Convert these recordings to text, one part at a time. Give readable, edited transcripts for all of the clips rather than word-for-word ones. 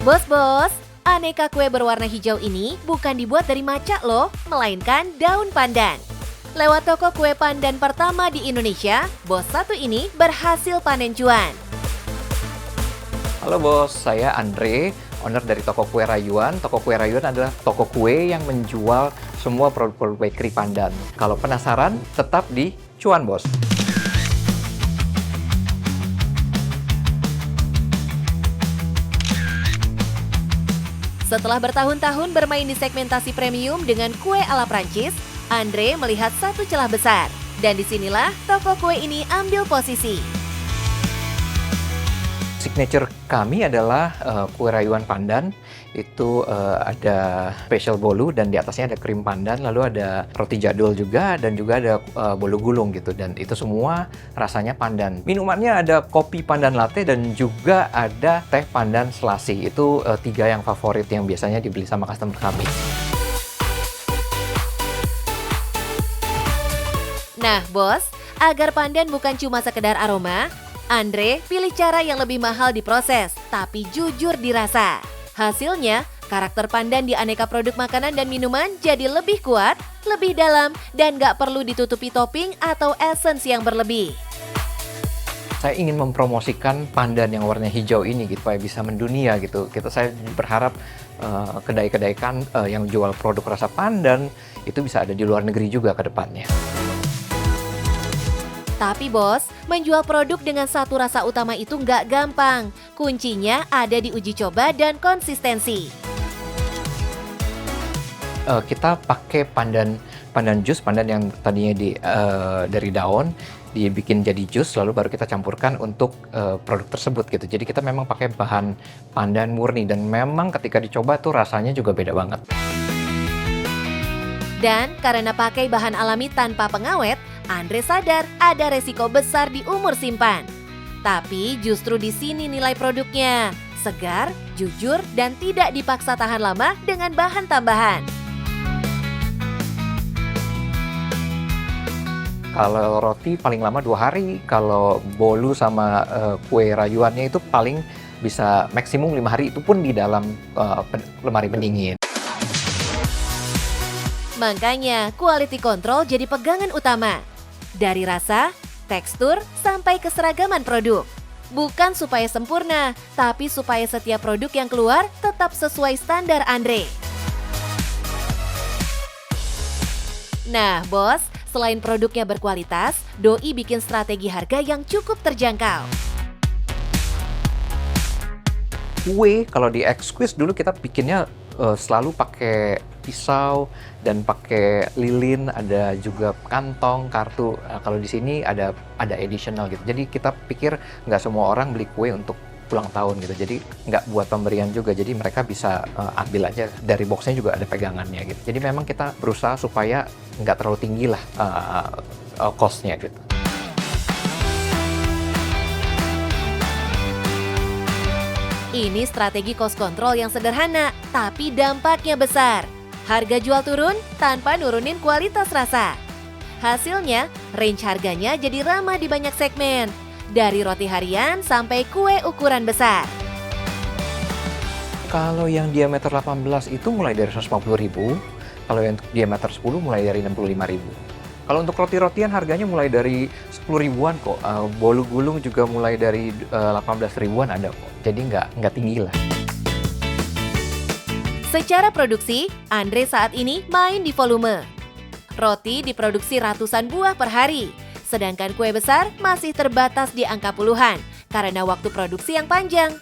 Bos-bos, aneka kue berwarna hijau ini bukan dibuat dari macak loh, melainkan daun pandan. Lewat toko kue pandan pertama di Indonesia, bos satu ini berhasil panen cuan. Halo bos, saya Andre, owner dari toko kue Rayuan. Toko kue Rayuan adalah toko kue yang menjual semua produk-produk bakery pandan. Kalau penasaran, tetap di Cuan Bos. Setelah bertahun-tahun bermain di segmentasi premium dengan kue ala Prancis, Andre melihat satu celah besar. Dan disinilah toko kue ini ambil posisi. Signature kami adalah kue Rayuan pandan. Itu ada special bolu dan di atasnya ada krim pandan, lalu ada roti jadul juga dan juga ada bolu gulung gitu, dan itu semua rasanya pandan. Minumannya ada kopi pandan latte dan juga ada teh pandan selasi. Itu tiga yang favorit yang biasanya dibeli sama customer kami. Nah bos, agar pandan bukan cuma sekedar aroma, Andre pilih cara yang lebih mahal diproses, tapi jujur dirasa. Hasilnya, karakter pandan di aneka produk makanan dan minuman jadi lebih kuat, lebih dalam, dan gak perlu ditutupi topping atau essence yang berlebih. Saya ingin mempromosikan pandan yang warna hijau ini gitu, supaya bisa mendunia gitu. Saya berharap kedai-kedai yang jual produk rasa pandan itu bisa ada di luar negeri juga ke depannya. Tapi bos, menjual produk dengan satu rasa utama itu nggak gampang. Kuncinya ada di uji coba dan konsistensi. Kita pakai pandan jus, pandan yang tadinya dari daun, dibikin jadi jus, lalu baru kita campurkan untuk produk tersebut gitu. Jadi kita memang pakai bahan pandan murni dan memang ketika dicoba tuh rasanya juga beda banget. Dan karena pakai bahan alami tanpa pengawet, Andre sadar ada resiko besar di umur simpan. Tapi justru di sini nilai produknya segar, jujur, dan tidak dipaksa tahan lama dengan bahan tambahan. Kalau roti paling lama 2 hari, kalau bolu sama kue rayuannya itu paling bisa maksimum 5 hari, itu pun di dalam lemari pendingin. Makanya quality control jadi pegangan utama. Dari rasa, tekstur, sampai keseragaman produk. Bukan supaya sempurna, tapi supaya setiap produk yang keluar tetap sesuai standar Andre. Nah bos, selain produknya berkualitas, Doi bikin strategi harga yang cukup terjangkau. Kue kalau di Exquise dulu kita bikinnya selalu pakai pisau dan pakai lilin, ada juga kantong, kartu. Nah, kalau di sini ada additional gitu. Jadi kita pikir nggak semua orang beli kue untuk ulang tahun gitu. Jadi nggak buat pemberian juga. Jadi mereka bisa ambil aja dari boxnya, juga ada pegangannya gitu. Jadi memang kita berusaha supaya nggak terlalu tinggi lah cost-nya gitu. Ini strategi cost control yang sederhana, tapi dampaknya besar. Harga jual turun tanpa nurunin kualitas rasa. Hasilnya, range harganya jadi ramah di banyak segmen. Dari roti harian sampai kue ukuran besar. Kalau yang diameter 18 itu mulai dari 150.000, kalau yang diameter 10 mulai dari 65.000. Kalau untuk roti-rotian harganya mulai dari 10 ribuan kok. Bolu gulung juga mulai dari 18 ribuan ada kok. Jadi nggak tinggi lah. Secara produksi, Andre saat ini main di volume. Roti diproduksi ratusan buah per hari, sedangkan kue besar masih terbatas di angka puluhan karena waktu produksi yang panjang.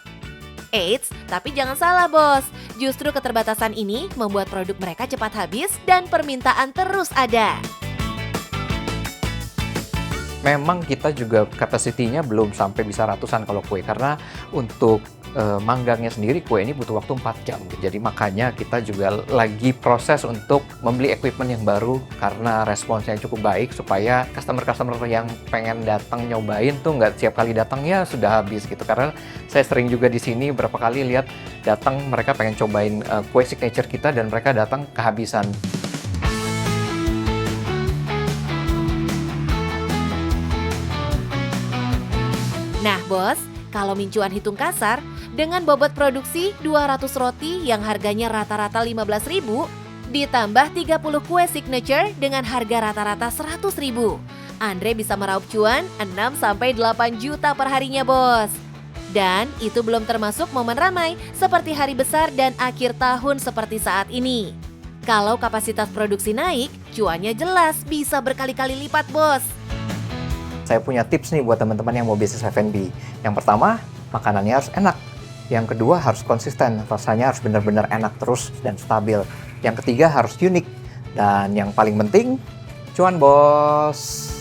Eits, tapi jangan salah bos, justru keterbatasan ini membuat produk mereka cepat habis dan permintaan terus ada. Memang kita juga kapasitinya belum sampai bisa ratusan kalau kue, karena untuk manggangnya sendiri kue ini butuh waktu 4 jam. Jadi makanya kita juga lagi proses untuk membeli equipment yang baru karena responsnya cukup baik, supaya customer-customer yang pengen datang nyobain tuh nggak setiap kali datangnya sudah habis gitu. Karena saya sering juga di sini berapa kali lihat datang mereka pengen cobain kue signature kita dan mereka datang kehabisan. Nah bos, kalau Mincuan hitung kasar, Dengan bobot produksi 200 roti yang harganya rata-rata 15.000, ditambah 30 kue signature dengan harga rata-rata 100.000. Andre bisa meraup cuan 6-8 juta per harinya, bos. Dan itu belum termasuk momen ramai seperti hari besar dan akhir tahun seperti saat ini. Kalau kapasitas produksi naik, cuannya jelas bisa berkali-kali lipat, bos. Saya punya tips nih buat teman-teman yang mau bisnis F&B. Yang pertama, makanannya harus enak. Yang kedua, harus konsisten. Rasanya harus benar-benar enak terus dan stabil. Yang ketiga, harus unik. Dan yang paling penting, cuan, bos.